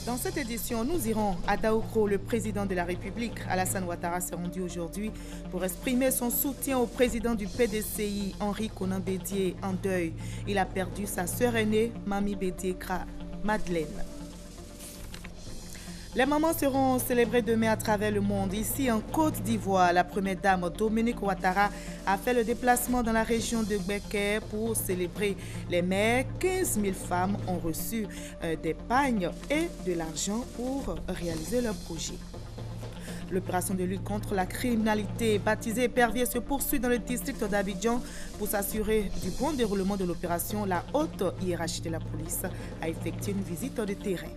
Dans cette édition, nous irons à Daoukro. Le président de la République, Alassane Ouattara, s'est rendu aujourd'hui pour exprimer son soutien au président du PDCI, Henri Konan Bédié, en deuil. Il a perdu sa sœur aînée, Mami Bédié Kra, Madeleine. Les mamans seront célébrées demain à travers le monde. Ici, en Côte d'Ivoire, la première dame Dominique Ouattara a fait le déplacement dans la région de Gbeke pour célébrer les mères. 15 000 femmes ont reçu des pagnes et de l'argent pour réaliser leur projet. L'opération de lutte contre la criminalité baptisée Épervier se poursuit dans le district d'Abidjan. Pour s'assurer du bon déroulement de l'opération, la haute hiérarchie de la police a effectué une visite de terrain.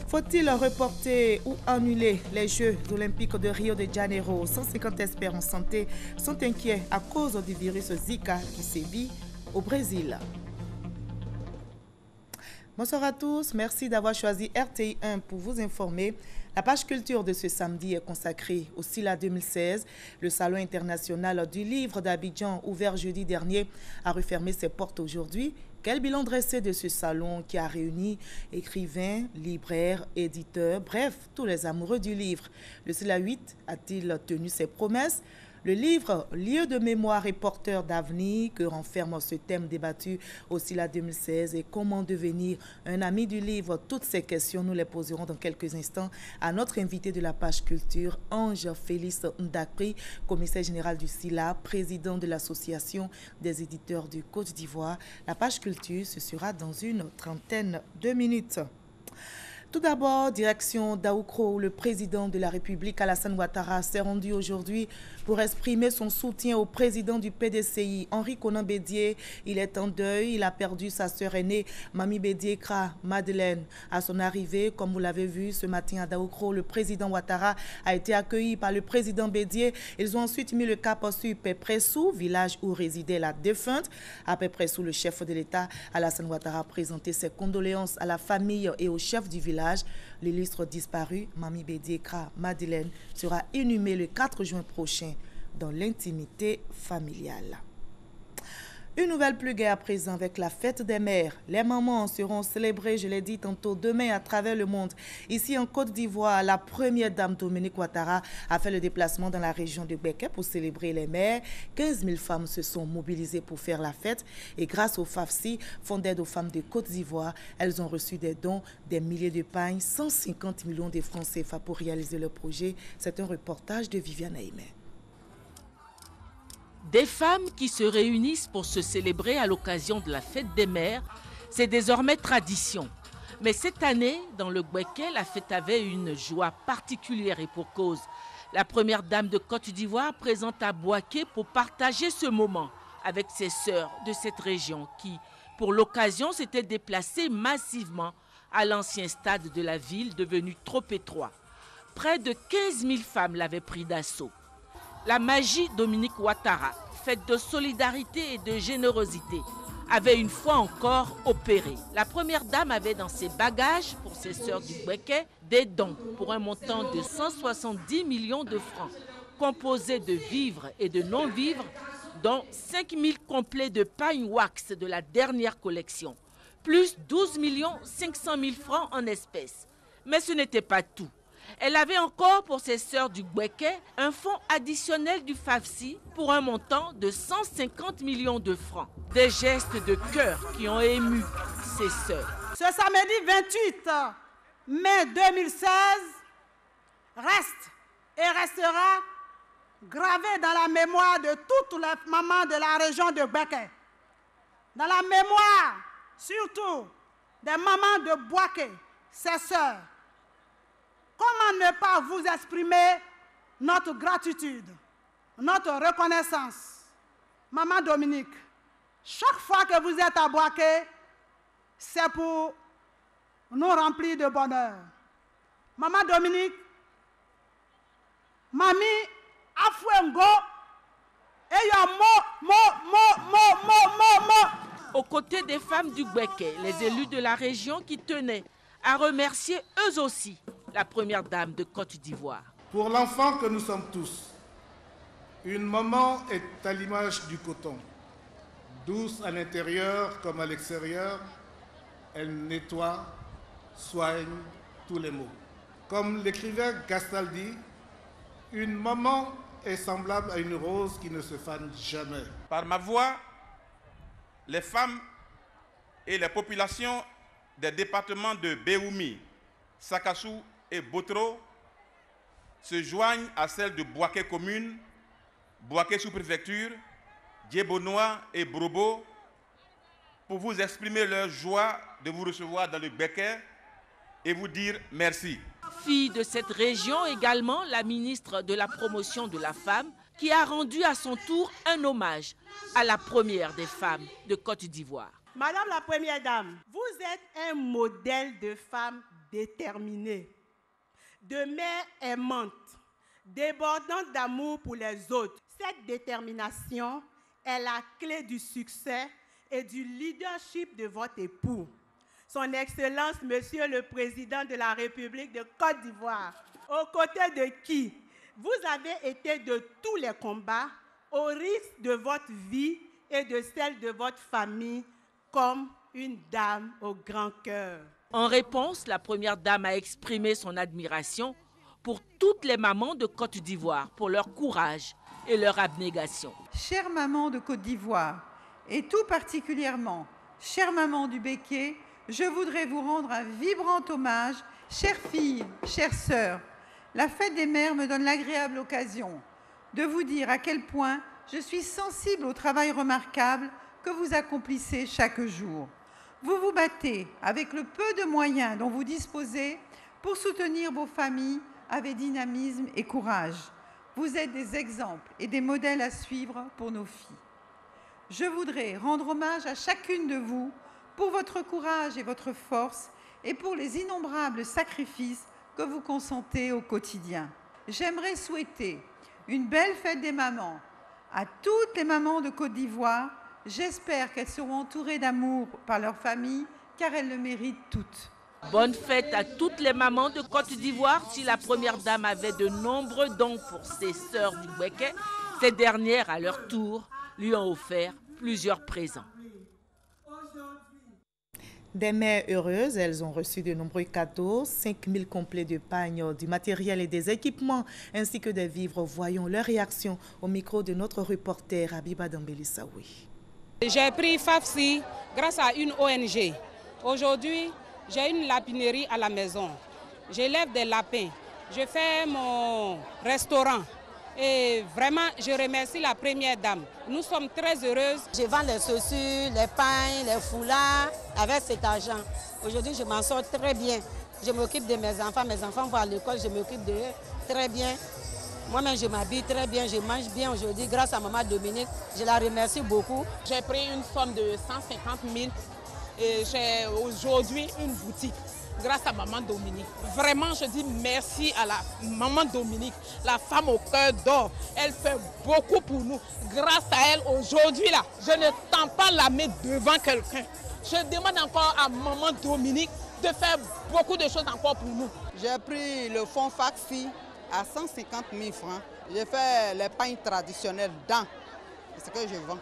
Faut-il reporter ou annuler les Jeux olympiques de Rio de Janeiro? 150 experts en santé sont inquiets à cause du virus Zika qui sévit au Brésil. Bonsoir à tous, merci d'avoir choisi RTI 1 pour vous informer. La page culture de ce samedi est consacrée au SILA 2016. Le Salon international du livre d'Abidjan, ouvert jeudi dernier, a refermé ses portes aujourd'hui. Quel bilan dressé de ce salon qui a réuni écrivains, libraires, éditeurs, bref, tous les amoureux du livre? Le SILA 8 a-t-il tenu ses promesses? Le livre « Lieu de mémoire et porteur d'avenir » que renferme ce thème débattu au SILA 2016 et comment devenir un ami du livre. Toutes ces questions, nous les poserons dans quelques instants à notre invité de la page culture, Ange Félix Ndakri, commissaire général du SILA, président de l'association des éditeurs du Côte d'Ivoire. La page culture, ce sera dans une trentaine de minutes. Tout d'abord, direction Daoukro, où le président de la République, Alassane Ouattara, s'est rendu aujourd'hui pour exprimer son soutien au président du PDCI, Henri Konan Bédié. Il est en deuil, il a perdu sa sœur aînée, Mami Bédié Kra, Madeleine. À son arrivée, comme vous l'avez vu ce matin à Daoukro, le président Ouattara a été accueilli par le président Bédié. Ils ont ensuite mis le cap sur Pépressou, village où résidait la défunte. À Pépressou, le chef de l'État, Alassane Ouattara, a présenté ses condoléances à la famille et au chef du village. L'illustre disparu, Mami Bédié Kra Madeleine, sera inhumé le 4 juin prochain dans l'intimité familiale. Une nouvelle plus gaie à présent avec la fête des mères. Les mamans seront célébrées, je l'ai dit tantôt, demain à travers le monde. Ici en Côte d'Ivoire, la première dame Dominique Ouattara a fait le déplacement dans la région de Gbeke pour célébrer les mères. 15 000 femmes se sont mobilisées pour faire la fête et grâce au FAFSI, Fonds d'aide aux femmes de Côte d'Ivoire, elles ont reçu des dons, des milliers de pagnes, 150 millions de francs CFA pour réaliser leur projet. C'est un reportage de Viviane Aimé. Des femmes qui se réunissent pour se célébrer à l'occasion de la fête des mères, c'est désormais tradition. Mais cette année, dans le Gbeke, la fête avait une joie particulière et pour cause. La première dame de Côte d'Ivoire présente à Bouaké pour partager ce moment avec ses sœurs de cette région qui, pour l'occasion, s'étaient déplacées massivement à l'ancien stade de la ville devenu trop étroit. Près de 15 000 femmes l'avaient pris d'assaut. La magie Dominique Ouattara, faite de solidarité et de générosité, avait une fois encore opéré. La première dame avait dans ses bagages, pour ses sœurs du Gbeke, des dons pour un montant de 170 millions de francs, composés de vivres et de non-vivres, dont 5 000 complets de pagne wax de la dernière collection, plus 12 500 000 francs en espèces. Mais ce n'était pas tout. Elle avait encore pour ses sœurs du Gbeke un fonds additionnel du FAFSI pour un montant de 150 millions de francs. Des gestes de cœur qui ont ému ses sœurs. Ce samedi 28 mai 2016 reste et restera gravé dans la mémoire de toutes les mamans de la région de Gbeke. Dans la mémoire surtout des mamans de Bouaké, ses sœurs. Comment ne pas vous exprimer notre gratitude, notre reconnaissance? Maman Dominique, chaque fois que vous êtes à Bouaké, c'est pour nous remplir de bonheur. Maman Dominique, Mami Afouengo, et mo. Aux côtés des femmes du Gbeke, les élus de la région qui tenaient à remercier eux aussi la première dame de Côte d'Ivoire. Pour l'enfant que nous sommes tous, une maman est à l'image du coton. Douce à l'intérieur comme à l'extérieur, elle nettoie, soigne tous les maux. Comme l'écrivait Gastaldi, une maman est semblable à une rose qui ne se fane jamais. Par ma voix, les femmes et les populations des départements de Béoumi, Sakassou et Botro se joignent à celles de Bouaké commune, Bouaké sous-préfecture, Djebonois et Brobo pour vous exprimer leur joie de vous recevoir dans le Gbeke et vous dire merci. Fille de cette région également, la ministre de la Promotion de la Femme, qui a rendu à son tour un hommage à la première des femmes de Côte d'Ivoire. Madame la Première Dame, vous êtes un modèle de femme déterminée, de mère aimante, débordante d'amour pour les autres. Cette détermination est la clé du succès et du leadership de votre époux, Son Excellence, Monsieur le Président de la République de Côte d'Ivoire, aux côtés de qui vous avez été de tous les combats, au risque de votre vie et de celle de votre famille, comme une dame au grand cœur. En réponse, la Première Dame a exprimé son admiration pour toutes les mamans de Côte d'Ivoire, pour leur courage et leur abnégation. Chère maman de Côte d'Ivoire, et tout particulièrement, chère maman du Béquet, je voudrais vous rendre un vibrant hommage. Chère fille, chère sœur, la fête des mères me donne l'agréable occasion de vous dire à quel point je suis sensible au travail remarquable que vous accomplissez chaque jour. Vous vous battez avec le peu de moyens dont vous disposez pour soutenir vos familles avec dynamisme et courage. Vous êtes des exemples et des modèles à suivre pour nos filles. Je voudrais rendre hommage à chacune de vous pour votre courage et votre force et pour les innombrables sacrifices que vous consentez au quotidien. J'aimerais souhaiter une belle fête des mamans à toutes les mamans de Côte d'Ivoire. J'espère qu'elles seront entourées d'amour par leur famille, car elles le méritent toutes. Bonne fête à toutes les mamans de Côte d'Ivoire. Si la Première Dame avait de nombreux dons pour ses sœurs du Béquet, ces dernières, à leur tour, lui ont offert plusieurs présents. Des mères heureuses, elles ont reçu de nombreux cadeaux, 5000 complets de pagnes, du matériel et des équipements, ainsi que des vivres. Voyons leur réaction au micro de notre reporter Abiba Dambeli Saoui. J'ai pris FAFSI grâce à une ONG. Aujourd'hui, j'ai une lapinerie à la maison. J'élève des lapins. Je fais mon restaurant. Et vraiment, je remercie la Première Dame. Nous sommes très heureuses. Je vends les chaussures, les pains, les foulards avec cet argent. Aujourd'hui, je m'en sors très bien. Je m'occupe de mes enfants vont à l'école, je m'occupe d'eux très bien. Moi-même, je m'habille très bien, je mange bien aujourd'hui grâce à maman Dominique. Je la remercie beaucoup. J'ai pris une somme de 150 000 et j'ai aujourd'hui une boutique grâce à maman Dominique. Vraiment, je dis merci à la maman Dominique, la femme au cœur d'or. Elle fait beaucoup pour nous. Grâce à elle, aujourd'hui, là, je ne tends pas la main devant quelqu'un. Je demande encore à maman Dominique de faire beaucoup de choses encore pour nous. J'ai pris le fonds FAFSI à 150 000 francs. J'ai fait les pains traditionnels dans ce que je vends.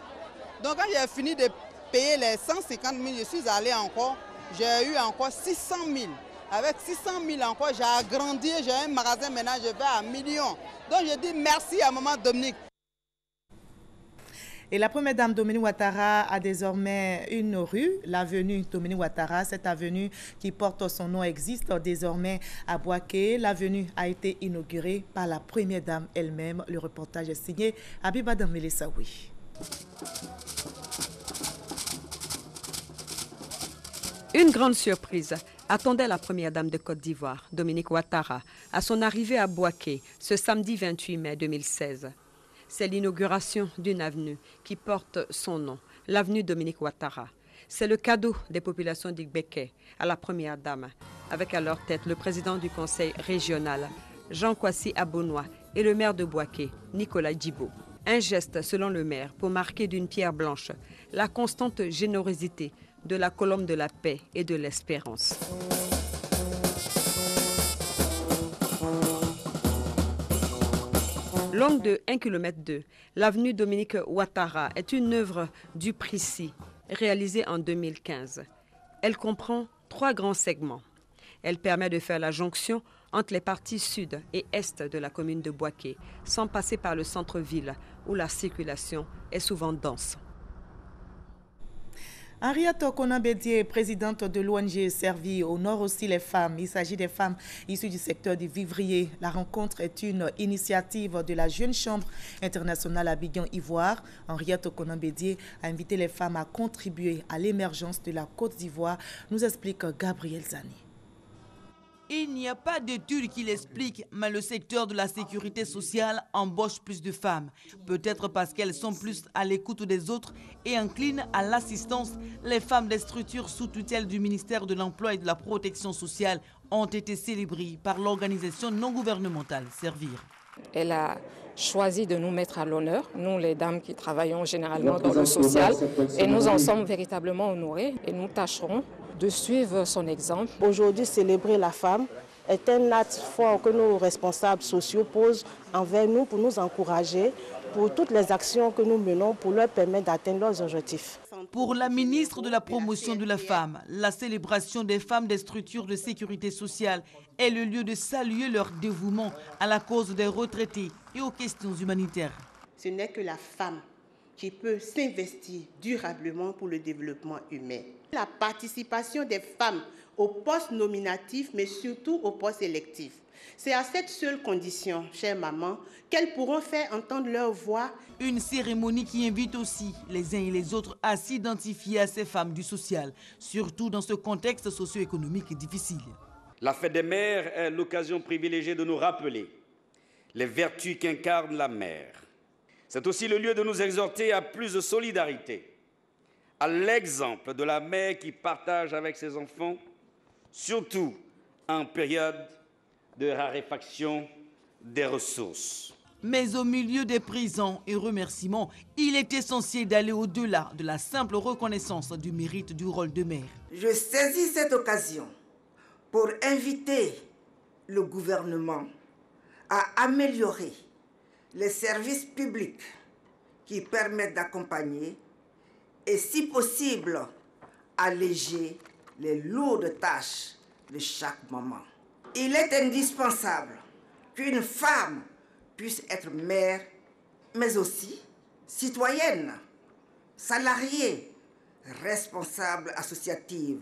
Donc quand j'ai fini de payer les 150 000, je suis allé encore, j'ai eu encore 600 000. Avec 600 000 encore, j'ai agrandi, j'ai un magasin maintenant, je vais à millions. Donc je dis merci à maman Dominique. Et la Première Dame Dominique Ouattara a désormais une rue, l'avenue Dominique Ouattara. Cette avenue qui porte son nom existe désormais à Bouaké. L'avenue a été inaugurée par la Première Dame elle-même. Le reportage est signé Abiba Dambeli Saoui. Une grande surprise attendait la Première Dame de Côte d'Ivoire, Dominique Ouattara, à son arrivée à Bouaké ce samedi 28 mai 2016. C'est l'inauguration d'une avenue qui porte son nom, l'avenue Dominique Ouattara. C'est le cadeau des populations du Béquet à la Première Dame, avec à leur tête le président du conseil régional, Jean Kwasi Abonois, et le maire de Bouaké, Nicolas Djibo. Un geste, selon le maire, pour marquer d'une pierre blanche la constante générosité de la colombe de la paix et de l'espérance. Longue de 1,2 km, l'avenue Dominique Ouattara est une œuvre du Prissy, réalisée en 2015. Elle comprend 3 grands segments. Elle permet de faire la jonction entre les parties sud et est de la commune de Boaké, sans passer par le centre-ville, où la circulation est souvent dense. Henriette Konambédié, présidente de l'ONG Servir, honore aussi les femmes. Il s'agit des femmes issues du secteur du vivrier. La rencontre est une initiative de la Jeune Chambre internationale Abidjan Ivoire. Henriette Konambédié a invité les femmes à contribuer à l'émergence de la Côte d'Ivoire, nous explique Gabriel Zani. Il n'y a pas d'études qui l'expliquent, mais le secteur de la sécurité sociale embauche plus de femmes. Peut-être parce qu'elles sont plus à l'écoute des autres et inclinent à l'assistance. Les femmes des structures sous tutelle du ministère de l'Emploi et de la Protection sociale ont été célébrées par l'organisation non gouvernementale Servir. Elle a choisi de nous mettre à l'honneur, nous les dames qui travaillons généralement dans le social, et nous en sommes véritablement honorés et nous tâcherons de suivre son exemple. Aujourd'hui, célébrer la femme est un acte fort que nos responsables sociaux posent envers nous pour nous encourager pour toutes les actions que nous menons pour leur permettre d'atteindre leurs objectifs. Pour la ministre de la Promotion de la Femme, la célébration des femmes des structures de sécurité sociale est le lieu de saluer leur dévouement à la cause des retraités et aux questions humanitaires. Ce n'est que la femme qui peut s'investir durablement pour le développement humain. La participation des femmes aux postes nominatifs, mais surtout aux postes électifs. C'est à cette seule condition, chère maman, qu'elles pourront faire entendre leur voix. Une cérémonie qui invite aussi les uns et les autres à s'identifier à ces femmes du social, surtout dans ce contexte socio-économique difficile. La fête des mères est l'occasion privilégiée de nous rappeler les vertus qu'incarne la mère. C'est aussi le lieu de nous exhorter à plus de solidarité, à l'exemple de la mère qui partage avec ses enfants, surtout en période de raréfaction des ressources. Mais au milieu des présents et remerciements, il est essentiel d'aller au-delà de la simple reconnaissance du mérite du rôle de mère. Je saisis cette occasion pour inviter le gouvernement à améliorer les services publics qui permettent d'accompagner et, si possible, alléger les lourdes tâches de chaque maman. Il est indispensable qu'une femme puisse être mère, mais aussi citoyenne, salariée, responsable associative,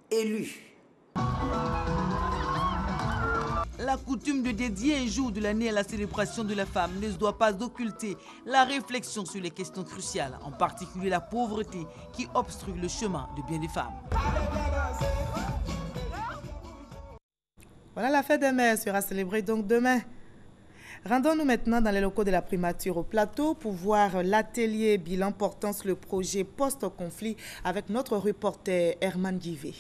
élue. La coutume de dédier un jour de l'année à la célébration de la femme ne doit pas occulter la réflexion sur les questions cruciales, en particulier la pauvreté qui obstrue le chemin de bien des femmes. Voilà, la fête des mères sera célébrée donc demain. Rendons-nous maintenant dans les locaux de la primature au plateau pour voir l'atelier bilan portant sur le projet post-conflit avec notre reporter Herman Guivet.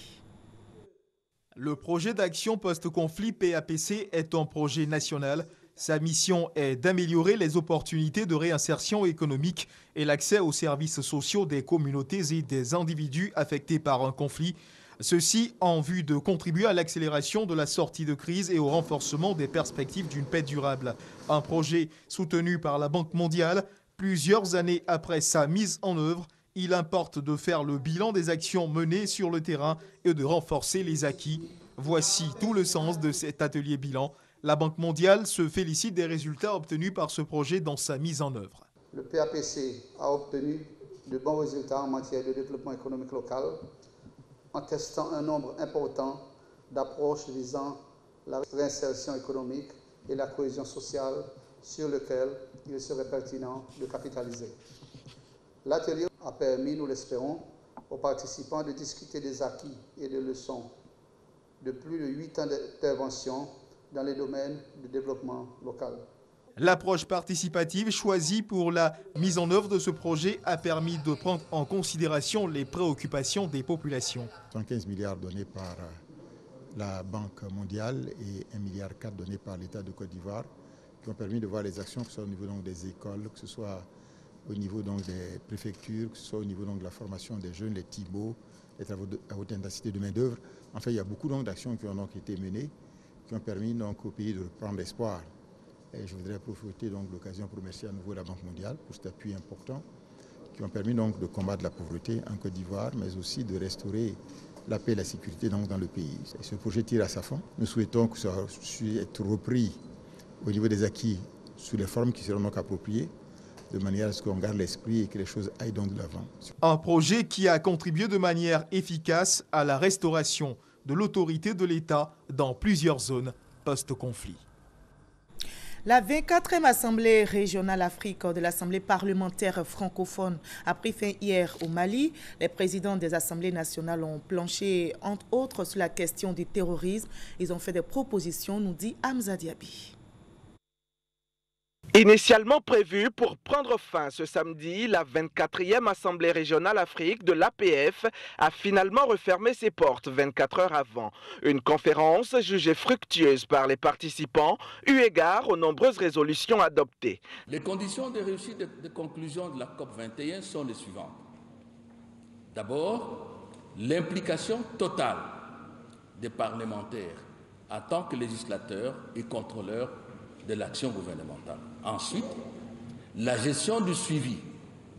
Le projet d'action post-conflit PAPC est un projet national. Sa mission est d'améliorer les opportunités de réinsertion économique et l'accès aux services sociaux des communautés et des individus affectés par un conflit. Ceci en vue de contribuer à l'accélération de la sortie de crise et au renforcement des perspectives d'une paix durable. Un projet soutenu par la Banque mondiale. Plusieurs années après sa mise en œuvre, il importe de faire le bilan des actions menées sur le terrain et de renforcer les acquis. Voici tout le sens de cet atelier bilan. La Banque mondiale se félicite des résultats obtenus par ce projet dans sa mise en œuvre. Le PAPC a obtenu de bons résultats en matière de développement économique local en testant un nombre important d'approches visant la réinsertion économique et la cohésion sociale sur lequel il serait pertinent de capitaliser. L'atelier a permis, nous l'espérons, aux participants de discuter des acquis et des leçons de plus de 8 ans d'intervention dans les domaines du développement local. L'approche participative choisie pour la mise en œuvre de ce projet a permis de prendre en considération les préoccupations des populations. 115 milliards donnés par la Banque mondiale et 1,4 milliard donnés par l'État de Côte d'Ivoire qui ont permis de voir les actions, que ce soit au niveau donc, des écoles, que ce soit au niveau donc, des préfectures, que ce soit au niveau donc, de la formation des jeunes, les TIBO, les travaux à haute intensité de main-d'œuvre. Enfin, il y a beaucoup d'actions qui ont donc, été menées, qui ont permis donc, au pays de reprendre l'espoir. Et je voudrais profiter donc de l'occasion pour remercier à nouveau la Banque mondiale pour cet appui important, qui ont permis donc de combattre la pauvreté en Côte d'Ivoire, mais aussi de restaurer la paix et la sécurité donc, dans le pays. Et ce projet tire à sa fin. Nous souhaitons que ça puisse être repris au niveau des acquis sous les formes qui seront donc appropriées, de manière à ce qu'on garde l'esprit et que les choses aillent donc de l'avant. Un projet qui a contribué de manière efficace à la restauration de l'autorité de l'État dans plusieurs zones post-conflit. La 24e Assemblée régionale Afrique de l'Assemblée parlementaire francophone a pris fin hier au Mali. Les présidents des assemblées nationales ont planché, entre autres, sur la question du terrorisme. Ils ont fait des propositions, nous dit Hamza Diaby. Initialement prévue pour prendre fin ce samedi, la 24e Assemblée régionale Afrique de l'APF a finalement refermé ses portes 24 heures avant. Une conférence jugée fructueuse par les participants, eu égard aux nombreuses résolutions adoptées. Les conditions de réussite de conclusion de la COP21 sont les suivantes. D'abord, l'implication totale des parlementaires en tant que législateurs et contrôleurs de l'action gouvernementale. Ensuite, la gestion du suivi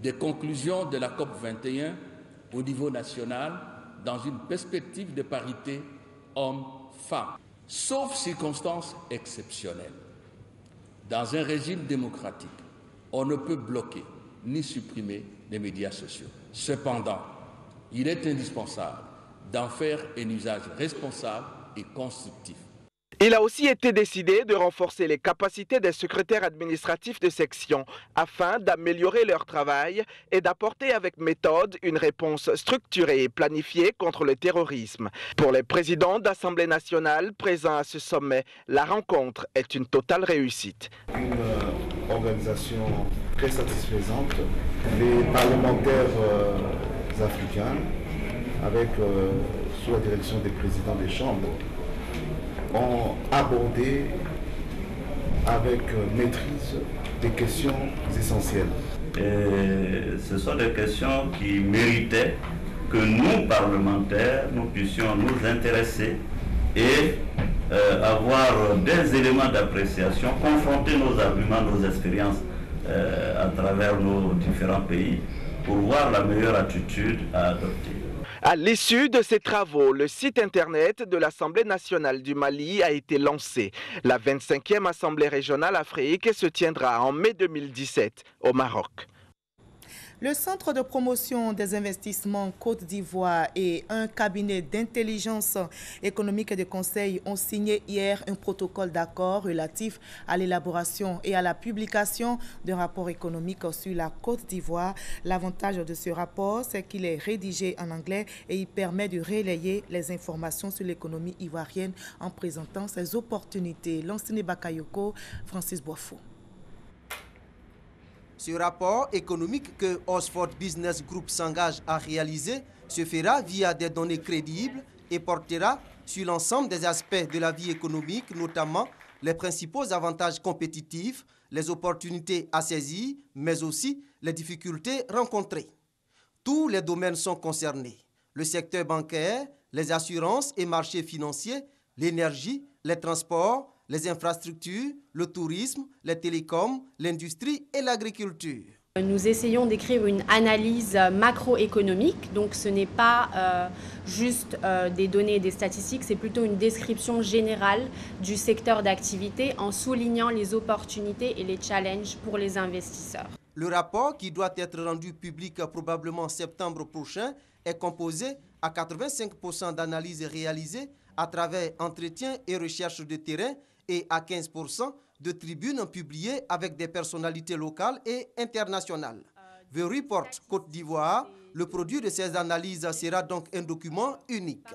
des conclusions de la COP21 au niveau national dans une perspective de parité hommes-femmes, sauf circonstances exceptionnelles. Dans un régime démocratique, on ne peut bloquer ni supprimer les médias sociaux. Cependant, il est indispensable d'en faire un usage responsable et constructif. Il a aussi été décidé de renforcer les capacités des secrétaires administratifs de section afin d'améliorer leur travail et d'apporter avec méthode une réponse structurée et planifiée contre le terrorisme. Pour les présidents d'Assemblée nationale présents à ce sommet, la rencontre est une totale réussite. Une organisation très satisfaisante. Les parlementaires africains, avec sous la direction des présidents des chambres, ont abordé avec maîtrise des questions essentielles. Et ce sont des questions qui méritaient que nous, parlementaires, nous puissions nous intéresser et avoir des éléments d'appréciation, confronter nos arguments, nos expériences à travers nos différents pays pour voir la meilleure attitude à adopter. À l'issue de ces travaux, le site internet de l'Assemblée nationale du Mali a été lancé. La 25e Assemblée régionale Afrique se tiendra en mai 2017 au Maroc. Le Centre de promotion des investissements Côte d'Ivoire et un cabinet d'intelligence économique et de conseil ont signé hier un protocole d'accord relatif à l'élaboration et à la publication d'un rapport économique sur la Côte d'Ivoire. L'avantage de ce rapport, c'est qu'il est rédigé en anglais et il permet de relayer les informations sur l'économie ivoirienne en présentant ses opportunités. Lansine Bakayoko, Francis Boifou. Ce rapport économique que Oxford Business Group s'engage à réaliser se fera via des données crédibles et portera sur l'ensemble des aspects de la vie économique, notamment les principaux avantages compétitifs, les opportunités à saisir, mais aussi les difficultés rencontrées. Tous les domaines sont concernés. Le secteur bancaire, les assurances et marchés financiers, l'énergie, les transports, les infrastructures, le tourisme, les télécoms, l'industrie et l'agriculture. Nous essayons d'écrire une analyse macroéconomique, donc ce n'est pas juste des données et des statistiques, c'est plutôt une description générale du secteur d'activité en soulignant les opportunités et les challenges pour les investisseurs. Le rapport, qui doit être rendu public probablement en septembre prochain, est composé à 85% d'analyses réalisées à travers entretiens et recherches de terrain et à 15% de tribunes publiées avec des personnalités locales et internationales. The Report Côte d'Ivoire, le produit de ces analyses sera donc un document unique.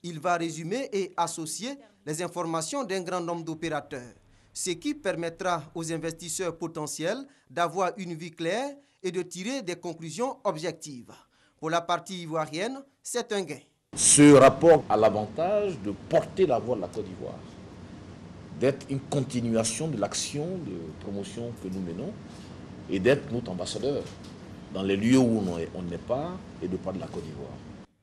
Il va résumer et associer les informations d'un grand nombre d'opérateurs, ce qui permettra aux investisseurs potentiels d'avoir une vue claire et de tirer des conclusions objectives. Pour la partie ivoirienne, c'est un gain. Ce rapport a l'avantage de porter la voix de la Côte d'Ivoire, d'être une continuation de l'action de promotion que nous menons et d'être notre ambassadeur dans les lieux où on n'est pas et de part de la Côte d'Ivoire.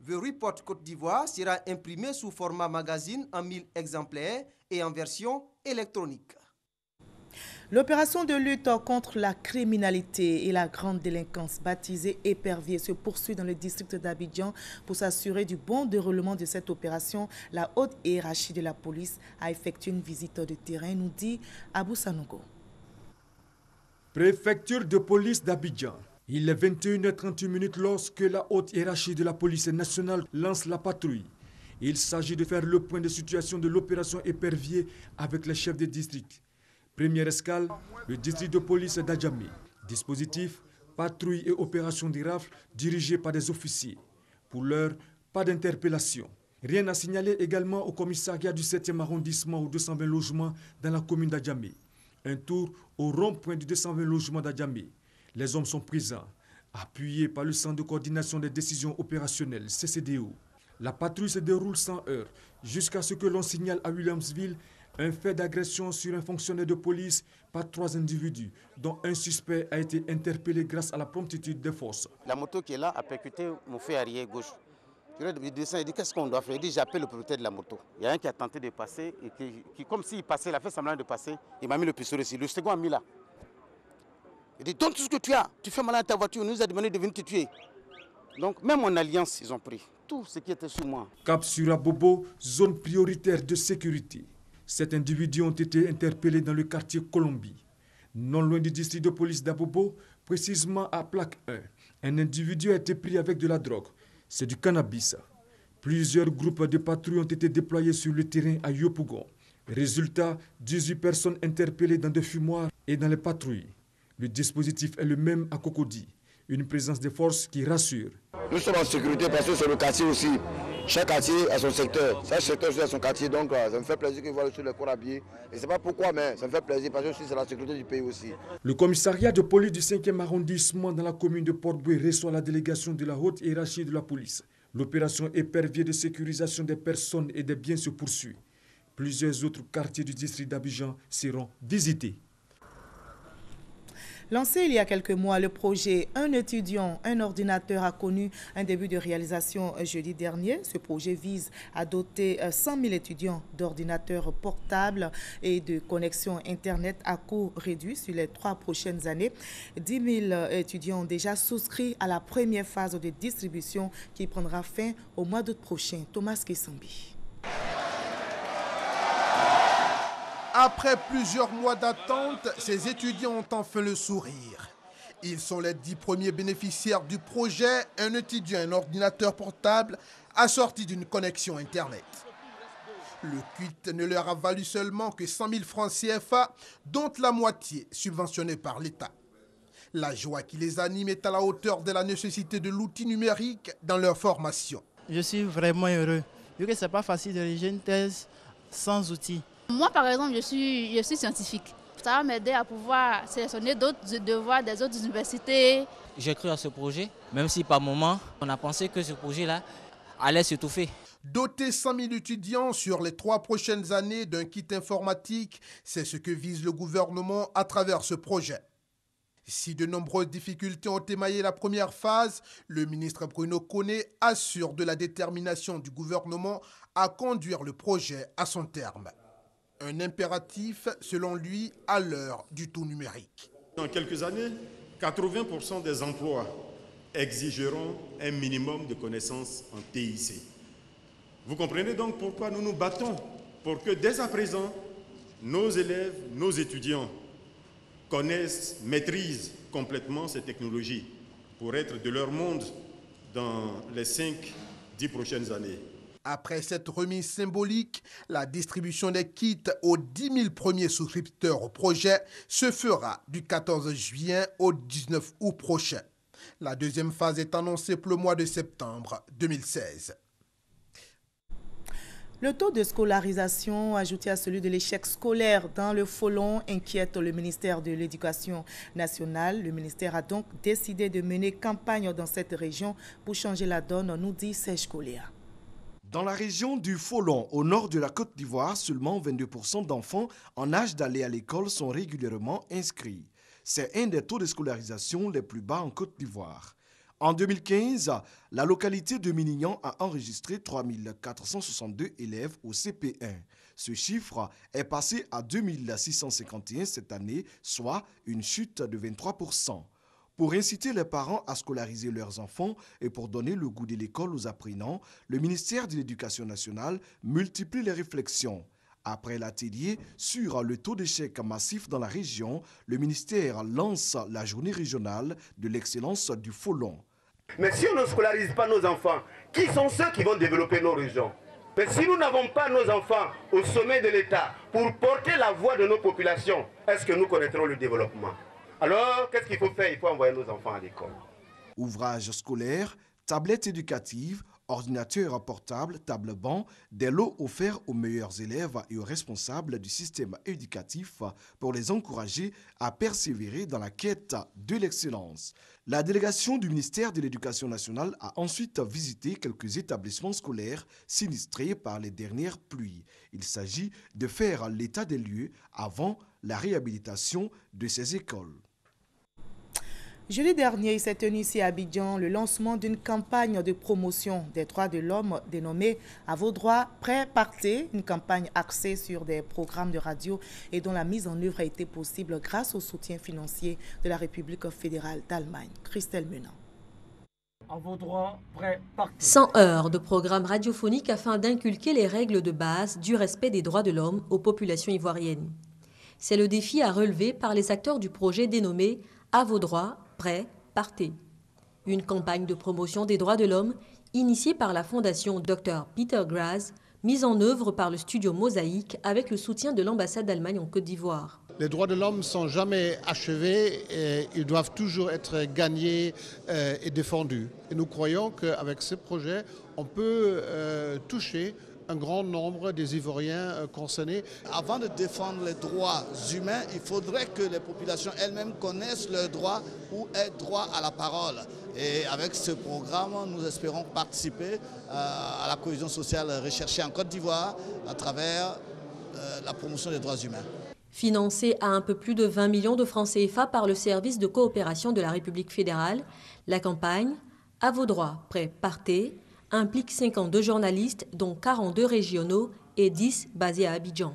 The Report Côte d'Ivoire sera imprimé sous format magazine en 1000 exemplaires et en version électronique. L'opération de lutte contre la criminalité et la grande délinquance baptisée Épervier se poursuit dans le district d'Abidjan. Pour s'assurer du bon déroulement de cette opération, la haute hiérarchie de la police a effectué une visite de terrain, nous dit Abou Sanogo. Préfecture de police d'Abidjan. Il est 21h38 lorsque la haute hiérarchie de la police nationale lance la patrouille. Il s'agit de faire le point de situation de l'opération Épervier avec les chefs des districts. Première escale, le district de police d'Adjamé. Dispositif, patrouille et opération des rafles dirigées par des officiers. Pour l'heure, pas d'interpellation. Rien à signaler également au commissariat du 7e arrondissement aux 220 logements dans la commune d'Adjamé. Un tour au rond-point du 220 logements d'Adjamé. Les hommes sont présents, appuyés par le Centre de coordination des décisions opérationnelles, CCDO. La patrouille se déroule sans heurts, jusqu'à ce que l'on signale à Williamsville un fait d'agression sur un fonctionnaire de police par 3 individus, dont un suspect a été interpellé grâce à la promptitude des forces. La moto qui est là a percuté mon feu arrière gauche. Il descend, il dit qu'est-ce qu'on doit faire? Il dit j'appelle le propriétaire de la moto. Il y a un qui a tenté de passer, et qui comme s'il passait, il a fait semblant de passer, il m'a mis le pistolet ici. Le second a mis là. Il dit donne tout ce que tu as, tu fais mal à ta voiture, nous a demandé de venir te tuer. Donc même en alliance, ils ont pris tout ce qui était sur moi. Cap sur Abobo, zone prioritaire de sécurité. 7 individus ont été interpellés dans le quartier Colombie. Non loin du district de police d'Abobo, précisément à plaque 1, un individu a été pris avec de la drogue. C'est du cannabis. Plusieurs groupes de patrouilles ont été déployés sur le terrain à Yopougon. Résultat, 18 personnes interpellées dans des fumoirs et dans les patrouilles. Le dispositif est le même à Cocody. Une présence de forces qui rassure. Nous sommes en sécurité parce que c'est le quartier aussi. Chaque quartier a son secteur. Chaque secteur aussi a son quartier. Donc ça me fait plaisir qu'ils voient sur le corps habillé. Et c'est pas pourquoi, mais ça me fait plaisir parce que c'est la sécurité du pays aussi. Le commissariat de police du 5e arrondissement dans la commune de Port-Boué reçoit la délégation de la haute hiérarchie de la police. L'opération Épervier de sécurisation des personnes et des biens se poursuit. Plusieurs autres quartiers du district d'Abidjan seront visités. Lancé il y a quelques mois, le projet Un étudiant, un ordinateur a connu un début de réalisation jeudi dernier. Ce projet vise à doter 100 000 étudiants d'ordinateurs portables et de connexion Internet à coût réduit sur les 3 prochaines années. 10 000 étudiants ont déjà souscrit à la première phase de distribution qui prendra fin au mois d'août prochain. Thomas Kessambi. Après plusieurs mois d'attente, ces étudiants ont enfin le sourire. Ils sont les 10 premiers bénéficiaires du projet Un étudiant, un ordinateur portable assorti d'une connexion Internet. Le kit ne leur a valu seulement que 100 000 francs CFA, dont la moitié subventionnée par l'État. La joie qui les anime est à la hauteur de la nécessité de l'outil numérique dans leur formation. Je suis vraiment heureux, vu que ce n'est pas facile de rédiger une thèse sans outils. Moi, par exemple, je suis scientifique. Ça va m'aider à pouvoir sélectionner d'autres devoirs des autres universités. J'ai cru à ce projet, même si par moment, on a pensé que ce projet-là allait s'étouffer. Doter 100 000 étudiants sur les 3 prochaines années d'un kit informatique, c'est ce que vise le gouvernement à travers ce projet. Si de nombreuses difficultés ont émaillé la première phase, le ministre Bruno Koné assure de la détermination du gouvernement à conduire le projet à son terme. Un impératif, selon lui, à l'heure du tout numérique. Dans quelques années, 80% des emplois exigeront un minimum de connaissances en TIC. Vous comprenez donc pourquoi nous nous battons pour que dès à présent, nos élèves, nos étudiants connaissent, maîtrisent complètement ces technologies pour être de leur monde dans les 5-10 prochaines années. Après cette remise symbolique, la distribution des kits aux 10 000 premiers souscripteurs au projet se fera du 14 juillet au 19 août prochain. La deuxième phase est annoncée pour le mois de septembre 2016. Le taux de scolarisation ajouté à celui de l'échec scolaire dans le Folon inquiète le ministère de l'Éducation nationale. Le ministère a donc décidé de mener campagne dans cette région pour changer la donne, nous dit Serge Coléa. Dans la région du Folon, au nord de la Côte d'Ivoire, seulement 22% d'enfants en âge d'aller à l'école sont régulièrement inscrits. C'est un des taux de scolarisation les plus bas en Côte d'Ivoire. En 2015, la localité de Minignan a enregistré 3 462 élèves au CP1. Ce chiffre est passé à 2651 cette année, soit une chute de 23%. Pour inciter les parents à scolariser leurs enfants et pour donner le goût de l'école aux apprenants, le ministère de l'Éducation nationale multiplie les réflexions. Après l'atelier sur le taux d'échec massif dans la région, le ministère lance la journée régionale de l'excellence du Folon. Mais si on ne scolarise pas nos enfants, qui sont ceux qui vont développer nos régions? Mais si nous n'avons pas nos enfants au sommet de l'État pour porter la voix de nos populations, est-ce que nous connaîtrons le développement? Alors, qu'est-ce qu'il faut faire? Il faut envoyer nos enfants à l'école. Ouvrages scolaires, tablettes éducatives, ordinateurs portables, tables-bancs, des lots offerts aux meilleurs élèves et aux responsables du système éducatif pour les encourager à persévérer dans la quête de l'excellence. La délégation du ministère de l'Éducation nationale a ensuite visité quelques établissements scolaires sinistrés par les dernières pluies. Il s'agit de faire l'état des lieux avant la réhabilitation de ces écoles. Jeudi dernier, il s'est tenu ici à Abidjan le lancement d'une campagne de promotion des droits de l'homme dénommée « À vos droits, prêts, partez », une campagne axée sur des programmes de radio et dont la mise en œuvre a été possible grâce au soutien financier de la République fédérale d'Allemagne. Christelle Menant. À vos droits, prêts, partez. 100 heures de programme radiophonique afin d'inculquer les règles de base du respect des droits de l'homme aux populations ivoiriennes. C'est le défi à relever par les acteurs du projet dénommé « À vos droits, prêts, partez ». Une campagne de promotion des droits de l'homme initiée par la fondation Dr Peter Graz, mise en œuvre par le studio Mosaïque avec le soutien de l'ambassade d'Allemagne en Côte d'Ivoire. Les droits de l'homme ne sont jamais achevés et ils doivent toujours être gagnés et défendus. Et nous croyons qu'avec ce projet, on peut toucher un grand nombre des Ivoiriens concernés. Avant de défendre les droits humains, il faudrait que les populations elles-mêmes connaissent leurs droits ou aient droit à la parole. Et avec ce programme, nous espérons participer à la cohésion sociale recherchée en Côte d'Ivoire à travers la promotion des droits humains. Financée à un peu plus de 20 millions de francs CFA par le service de coopération de la République fédérale, la campagne « À vos droits, prêts, partez » implique 52 journalistes, dont 42 régionaux et 10 basés à Abidjan.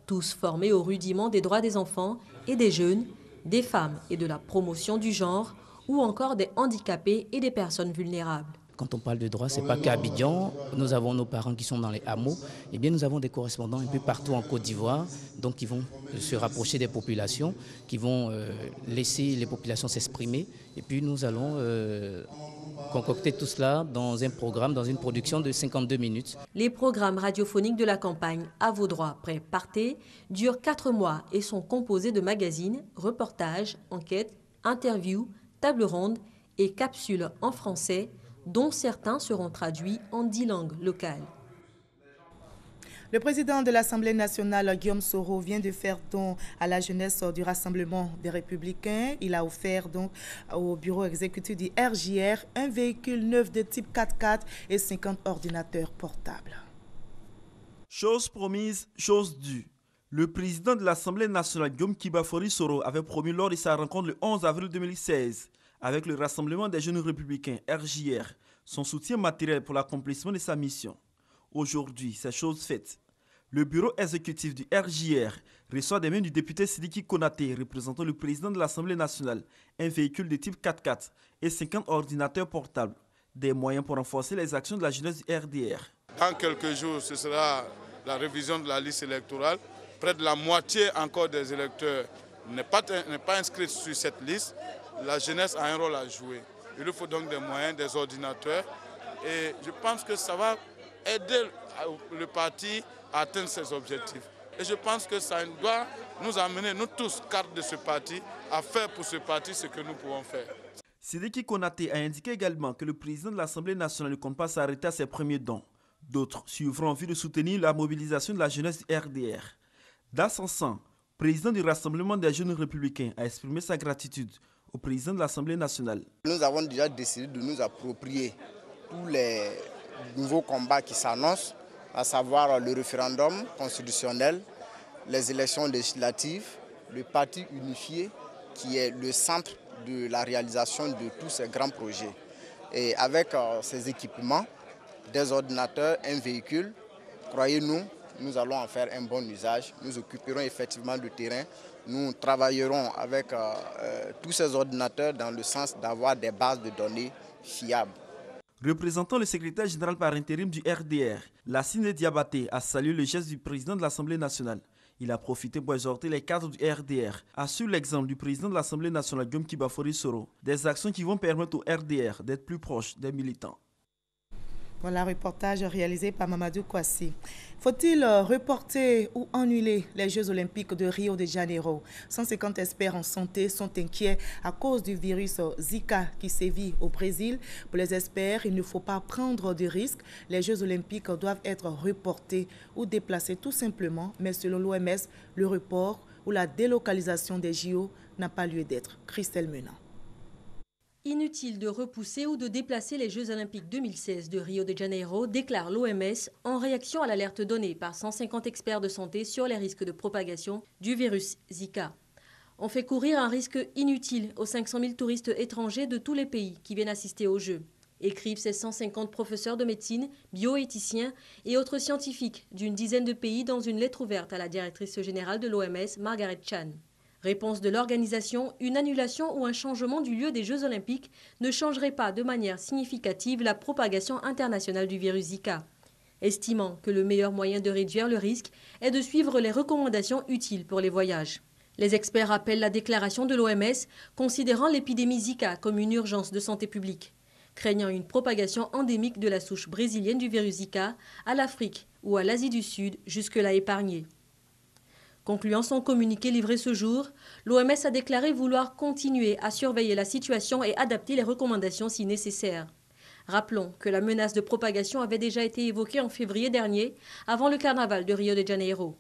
Tous formés au rudiment des droits des enfants et des jeunes, des femmes et de la promotion du genre, ou encore des handicapés et des personnes vulnérables. Quand on parle de droits, ce n'est pas qu'à Abidjan. Nous avons nos parents qui sont dans les hameaux. Eh bien, nous avons des correspondants un peu partout en Côte d'Ivoire, donc qui vont se rapprocher des populations, qui vont laisser les populations s'exprimer. Et puis, nous allons concocter tout cela dans un programme, dans une production de 52 minutes. Les programmes radiophoniques de la campagne « À vos droits, prêts, partez » durent 4 mois et sont composés de magazines, reportages, enquêtes, interviews, tables rondes et capsules en français, dont certains seront traduits en 10 langues locales. Le président de l'Assemblée nationale, Guillaume Soro, vient de faire don à la jeunesse du Rassemblement des Républicains. Il a offert donc au bureau exécutif du RJR un véhicule neuf de type 4x4 et 50 ordinateurs portables. Chose promise, chose due. Le président de l'Assemblée nationale, Guillaume Kibafori Soro, avait promis lors de sa rencontre le 11 avril 2016 avec le Rassemblement des jeunes républicains, RJR, son soutien matériel pour l'accomplissement de sa mission. Aujourd'hui, c'est chose faite. Le bureau exécutif du RJR reçoit des mains du député Sidiki Konaté, représentant le président de l'Assemblée nationale, un véhicule de type 4x4 et 50 ordinateurs portables, des moyens pour renforcer les actions de la jeunesse du RDR. Dans quelques jours, ce sera la révision de la liste électorale. Près de la moitié encore des électeurs n'est pas inscrite sur cette liste. La jeunesse a un rôle à jouer. Il lui faut donc des moyens, des ordinateurs. Et je pense que ça va aider le parti à atteindre ses objectifs. Et je pense que ça doit nous amener, nous tous, cadres de ce parti, à faire pour ce parti ce que nous pouvons faire. Sidiki Konaté a indiqué également que le président de l'Assemblée nationale ne compte pas s'arrêter à ses premiers dons. D'autres suivront en vue de soutenir la mobilisation de la jeunesse du RDR. Dans son sens, le président du Rassemblement des jeunes républicains a exprimé sa gratitude au président de l'Assemblée nationale. Nous avons déjà décidé de nous approprier tous les nouveaux combats qui s'annoncent, à savoir le référendum constitutionnel, les élections législatives, le parti unifié qui est le centre de la réalisation de tous ces grands projets. Et avec ces équipements, des ordinateurs, un véhicule, croyez-nous nous allons en faire un bon usage. Nous occuperons effectivement le terrain. Nous travaillerons avec tous ces ordinateurs dans le sens d'avoir des bases de données fiables. Représentant le secrétaire général par intérim du RDR, Lassine Diabaté a salué le geste du président de l'Assemblée nationale. Il a profité pour exhorter les cadres du RDR à suivre l'exemple du président de l'Assemblée nationale, Guillaume Kibafori Soro, des actions qui vont permettre au RDR d'être plus proche des militants. Voilà, reportage réalisé par Mamadou Kouassi. Faut-il reporter ou annuler les Jeux olympiques de Rio de Janeiro? 150 experts en santé sont inquiets à cause du virus Zika qui sévit au Brésil. Pour les experts, il ne faut pas prendre de risques. Les Jeux olympiques doivent être reportés ou déplacés tout simplement. Mais selon l'OMS, le report ou la délocalisation des JO n'a pas lieu d'être. Christelle Menant. Inutile de repousser ou de déplacer les Jeux olympiques 2016 de Rio de Janeiro, déclare l'OMS en réaction à l'alerte donnée par 150 experts de santé sur les risques de propagation du virus Zika. On fait courir un risque inutile aux 500 000 touristes étrangers de tous les pays qui viennent assister aux Jeux, écrivent ces 150 professeurs de médecine, bioéthiciens et autres scientifiques d'une dizaine de pays dans une lettre ouverte à la directrice générale de l'OMS, Margaret Chan. Réponse de l'organisation, une annulation ou un changement du lieu des Jeux olympiques ne changerait pas de manière significative la propagation internationale du virus Zika, estimant que le meilleur moyen de réduire le risque est de suivre les recommandations utiles pour les voyages. Les experts rappellent la déclaration de l'OMS considérant l'épidémie Zika comme une urgence de santé publique, craignant une propagation endémique de la souche brésilienne du virus Zika à l'Afrique ou à l'Asie du Sud, jusque-là épargnée. Concluant son communiqué livré ce jour, l'OMS a déclaré vouloir continuer à surveiller la situation et adapter les recommandations si nécessaire. Rappelons que la menace de propagation avait déjà été évoquée en février dernier, avant le carnaval de Rio de Janeiro.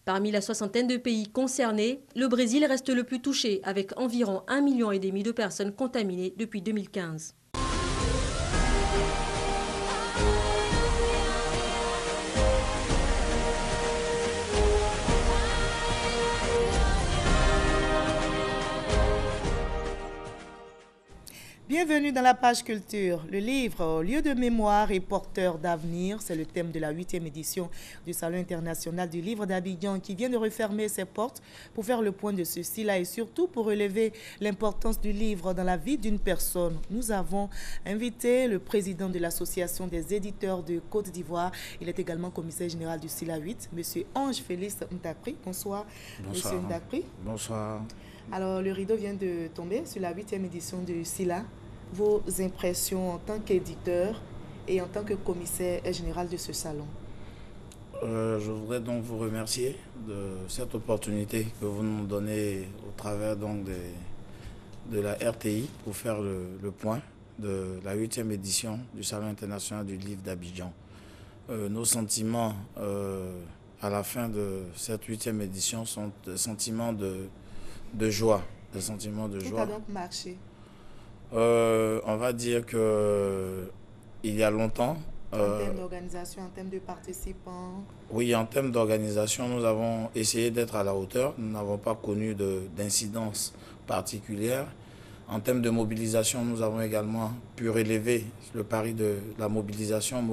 Parmi la soixantaine de pays concernés, le Brésil reste le plus touché, avec environ 1,5 million de personnes contaminées depuis 2015. Bienvenue dans la page culture. Le livre Lieu de mémoire et porteur d'avenir, c'est le thème de la 8e édition du Salon international du livre d'Abidjan qui vient de refermer ses portes pour faire le point de ceci-là et surtout pour relever l'importance du livre dans la vie d'une personne. Nous avons invité le président de l'association des éditeurs de Côte d'Ivoire. Il est également commissaire général du SILA 8, M. Ange Félix Ndakri. Bonsoir, Bonsoir. M. Ndakri. Bonsoir. Alors, le rideau vient de tomber sur la 8e édition du SILA. Vos impressions en tant qu'éditeur et en tant que commissaire général de ce salon? Je voudrais donc vous remercier de cette opportunité que vous nous donnez au travers donc de la RTI pour faire le point de la 8e édition du Salon international du livre d'Abidjan. Nos sentiments à la fin de cette 8e édition sont des sentiments de joie. Des sentiments de joie. Tout a donc marché. On va dire que il y a longtemps. En termes d'organisation, en termes de participants. Oui, en termes d'organisation, nous avons essayé d'être à la hauteur. Nous n'avons pas connu d'incidence particulière. En termes de mobilisation, nous avons également pu relever le pari de la mobilisation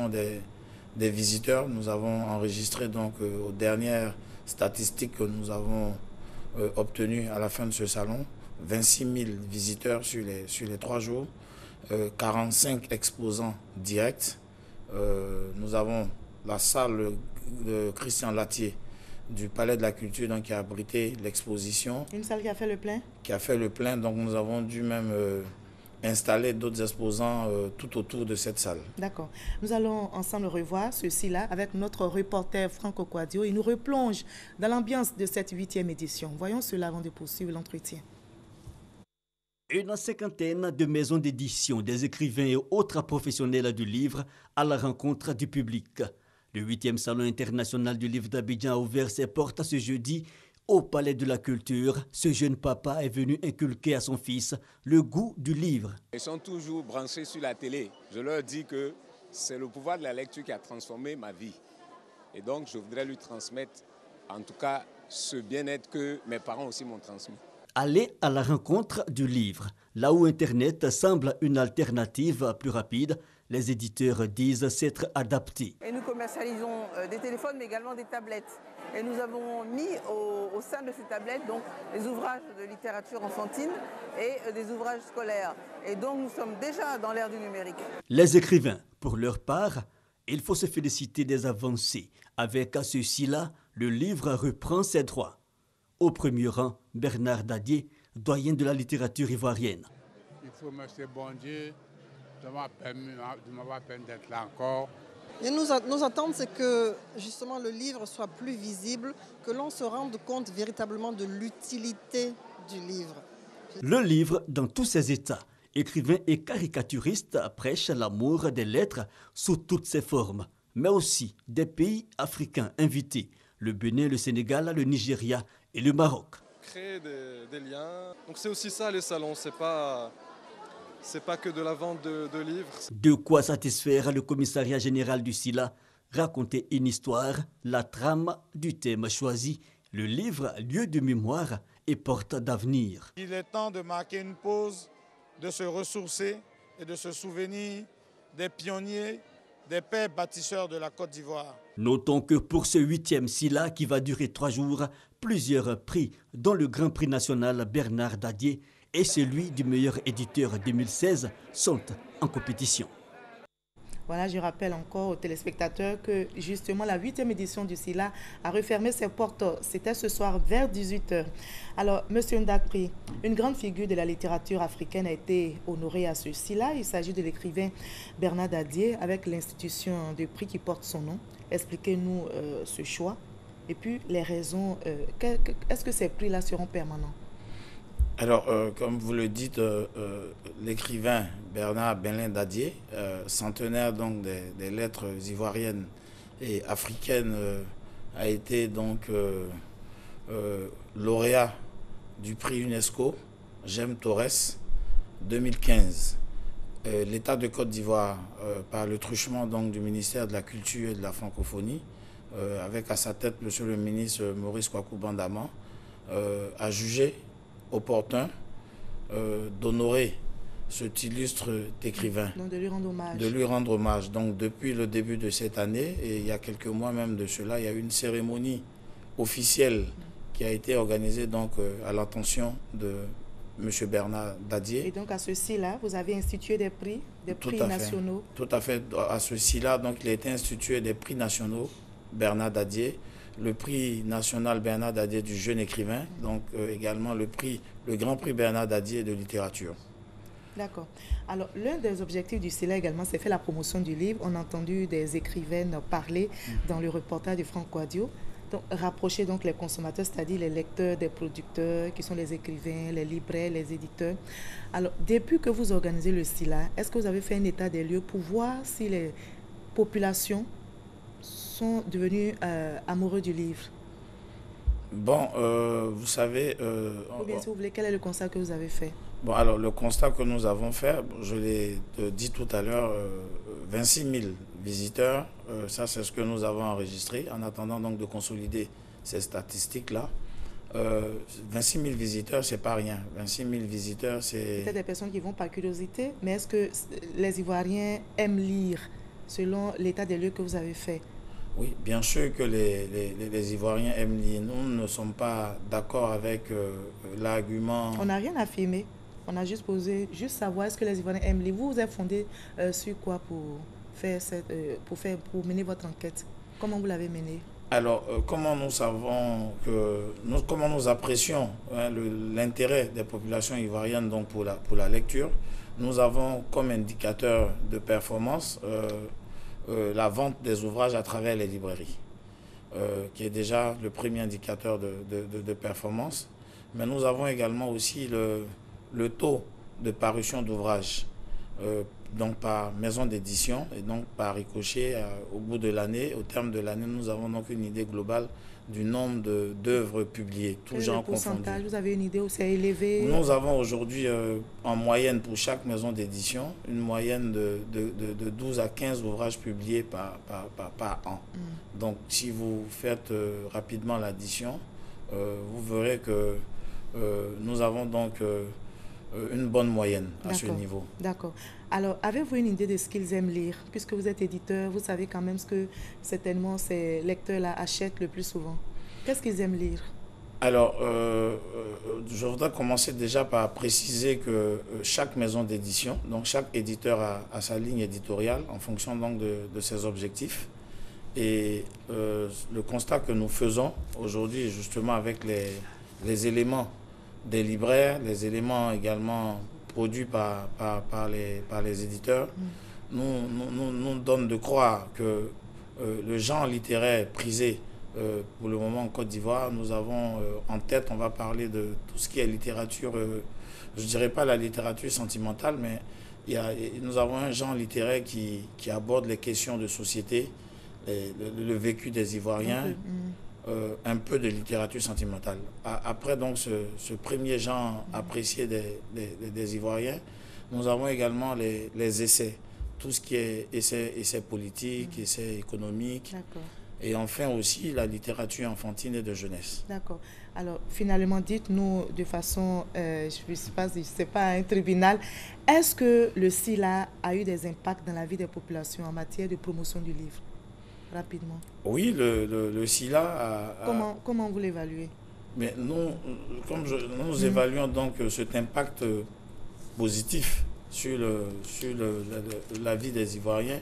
des visiteurs. Nous avons enregistré donc aux dernières statistiques que nous avons obtenues à la fin de ce salon. 26 000 visiteurs sur les 3 jours, 45 exposants directs. Nous avons la salle de Christian Latier du Palais de la Culture donc, qui a abrité l'exposition. Une salle qui a fait le plein? Qui a fait le plein, donc nous avons dû même installer d'autres exposants tout autour de cette salle. D'accord. Nous allons ensemble revoir ceci-là avec notre reporter Franco Quadio. Il nous replonge dans l'ambiance de cette 8e édition. Voyons cela avant de poursuivre l'entretien. Une cinquantaine de maisons d'édition, des écrivains et autres professionnels du livre à la rencontre du public. Le 8e Salon international du livre d'Abidjan a ouvert ses portes ce jeudi au Palais de la Culture. Ce jeune papa est venu inculquer à son fils le goût du livre. Ils sont toujours branchés sur la télé. Je leur dis que c'est le pouvoir de la lecture qui a transformé ma vie. Et donc je voudrais lui transmettre en tout cas ce bien-être que mes parents aussi m'ont transmis. aller à la rencontre du livre. Là où Internet semble une alternative plus rapide, les éditeurs disent s'être adaptés. Et nous commercialisons des téléphones mais également des tablettes. Et nous avons mis au sein de ces tablettes donc, des ouvrages de littérature enfantine et des ouvrages scolaires. Et donc nous sommes déjà dans l'ère du numérique. Les écrivains, pour leur part, il faut se féliciter des avancées. Avec ceci-là, le livre reprend ses droits. Au premier rang, Bernard Dadier, doyen de la littérature ivoirienne. Il faut remercier bon Dieu de m'avoir permis d'être là encore. Et nos attentes, c'est que justement le livre soit plus visible, que l'on se rende compte véritablement de l'utilité du livre. Le livre dans tous ses états. Écrivains et caricaturistes prêchent l'amour des lettres sous toutes ses formes, mais aussi des pays africains invités, le Bénin, le Sénégal, le Nigeria et le Maroc. Créer des liens, donc c'est aussi ça les salons, c'est pas que de la vente de livres. De quoi satisfaire le commissariat général du SILA, raconter une histoire, la trame du thème choisi, le livre lieu de mémoire et porte d'avenir. Il est temps de marquer une pause, de se ressourcer et de se souvenir des pionniers, des pères bâtisseurs de la Côte d'Ivoire. Notons que pour ce 8e SILA qui va durer 3 jours, plusieurs prix, dont le Grand Prix national Bernard Dadier et celui du meilleur éditeur 2016 sont en compétition. Voilà, je rappelle encore aux téléspectateurs que justement la 8e édition du SILA a refermé ses portes. C'était ce soir vers 18h. Alors, Monsieur Ndakpri, une grande figure de la littérature africaine a été honorée à ce SILA. Il s'agit de l'écrivain Bernard Dadier avec l'institution de prix qui porte son nom. Expliquez-nous ce choix et puis les raisons. Est-ce que ces prix-là seront permanents? Alors, comme vous le dites, l'écrivain Bernard Benlin Dadier, centenaire donc des lettres ivoiriennes et africaines, a été donc lauréat du prix UNESCO Jem Torres 2015. L'État de Côte d'Ivoire, par le truchement donc du ministère de la Culture et de la Francophonie, avec à sa tête monsieur le ministre Maurice Kwaku Bandaman, a jugé opportun d'honorer cet illustre écrivain. Donc de lui rendre hommage. De lui rendre hommage. Donc depuis le début de cette année, et il y a quelques mois même de cela, il y a eu une cérémonie officielle qui a été organisée donc à l'intention de M. Bernard Dadier. Et donc à ceci-là, vous avez institué des prix nationaux. Tout à fait. À ceci-là, donc il a été institué des prix nationaux Bernard Dadier. Le prix national Bernard Dadier du jeune écrivain, donc également le Grand Prix Bernard Dadier de littérature. D'accord. Alors, l'un des objectifs du SILA également, c'est faire la promotion du livre. On a entendu des écrivaines parler dans le reportage de Franck Quadio. Donc, rapprocher donc les consommateurs, c'est-à-dire les lecteurs des producteurs, qui sont les écrivains, les libraires, les éditeurs. Alors, depuis que vous organisez le SILA, est-ce que vous avez fait un état des lieux pour voir si les populations sont devenus amoureux du livre? Bon, vous savez... Ou bien, si vous voulez, quel est le constat que vous avez fait? Bon, alors, le constat que nous avons fait, je l'ai dit tout à l'heure, 26 000 visiteurs, ça c'est ce que nous avons enregistré, en attendant donc de consolider ces statistiques-là. 26 000 visiteurs, c'est pas rien. 26 000 visiteurs, c'est... C'est des personnes qui vont par curiosité, mais est-ce que les Ivoiriens aiment lire, selon l'état des lieux que vous avez fait? Oui, bien sûr que les Ivoiriens aiment lire. Nous ne sommes pas d'accord avec l'argument... On n'a rien affirmé. On a juste posé, savoir est-ce que les Ivoiriens aiment lire. Vous êtes fondé sur quoi pour mener votre enquête? Comment vous l'avez menée? Alors, comment nous savons comment nous apprécions l'intérêt des populations ivoiriennes donc pour la lecture? Nous avons comme indicateur de performance la vente des ouvrages à travers les librairies, qui est déjà le premier indicateur de performance. Mais nous avons également aussi le taux de parution d'ouvrages, donc par maison d'édition et donc par ricochet au bout de l'année. Au terme de l'année, nous avons donc une idée globale du nombre d'œuvres publiées, tous genres confondus. Vous avez une idée où c'est élevé? Nous avons aujourd'hui en moyenne pour chaque maison d'édition une moyenne de 12 à 15 ouvrages publiés par an. Donc si vous faites rapidement l'addition, vous verrez que nous avons donc une bonne moyenne à ce niveau. D'accord. Alors, avez-vous une idée de ce qu'ils aiment lire? Puisque vous êtes éditeur, vous savez quand même ce que certainement ces lecteurs-là achètent le plus souvent. Qu'est-ce qu'ils aiment lire? Alors, je voudrais commencer déjà par préciser que chaque maison d'édition, donc chaque éditeur a sa ligne éditoriale en fonction donc de ses objectifs. Et le constat que nous faisons aujourd'hui, justement avec les éléments des libraires, les éléments également produits par les éditeurs, nous donne de croire que le genre littéraire prisé pour le moment en Côte d'Ivoire, nous avons en tête, on va parler de tout ce qui est littérature, je ne dirais pas la littérature sentimentale, mais nous avons un genre littéraire qui aborde les questions de société, le vécu des Ivoiriens, un peu de littérature sentimentale. Après donc ce premier genre apprécié des Ivoiriens, nous avons également les essais, tout ce qui est essais politiques, essais économiques. Et enfin aussi la littérature enfantine et de jeunesse. D'accord. Alors finalement, dites-nous de façon, je ne sais pas, un tribunal, est-ce que le SILA a eu des impacts dans la vie des populations en matière de promotion du livre? Rapidement. Oui, le SILA a... Comment vous l'évaluez? Mais nous évaluons donc cet impact positif sur la vie des Ivoiriens.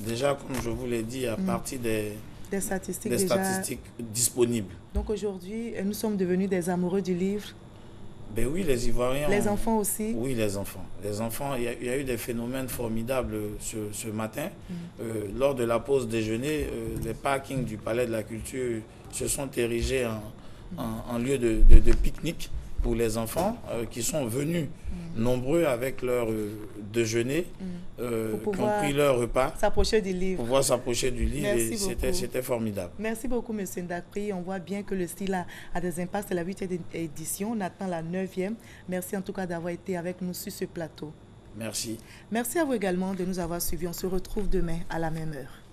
Déjà, comme je vous l'ai dit, à partir des statistiques disponibles. Donc aujourd'hui, nous sommes devenus des amoureux du livre. Ben oui, les Ivoiriens... Les enfants aussi? Oui, les enfants. Les enfants, il y a eu des phénomènes formidables ce matin. Lors de la pause déjeuner, les parkings du Palais de la Culture se sont érigés en lieu de pique-nique pour les enfants qui sont venus nombreux avec leur déjeuner, qui ont pris leur repas. S'approcher du livre. Pour pouvoir s'approcher du livre. Et c'était formidable. Merci beaucoup, M. Ndakri. On voit bien que le style a des impacts. C'est la 8e édition. On attend la 9e. Merci en tout cas d'avoir été avec nous sur ce plateau. Merci. Merci à vous également de nous avoir suivis. On se retrouve demain à la même heure.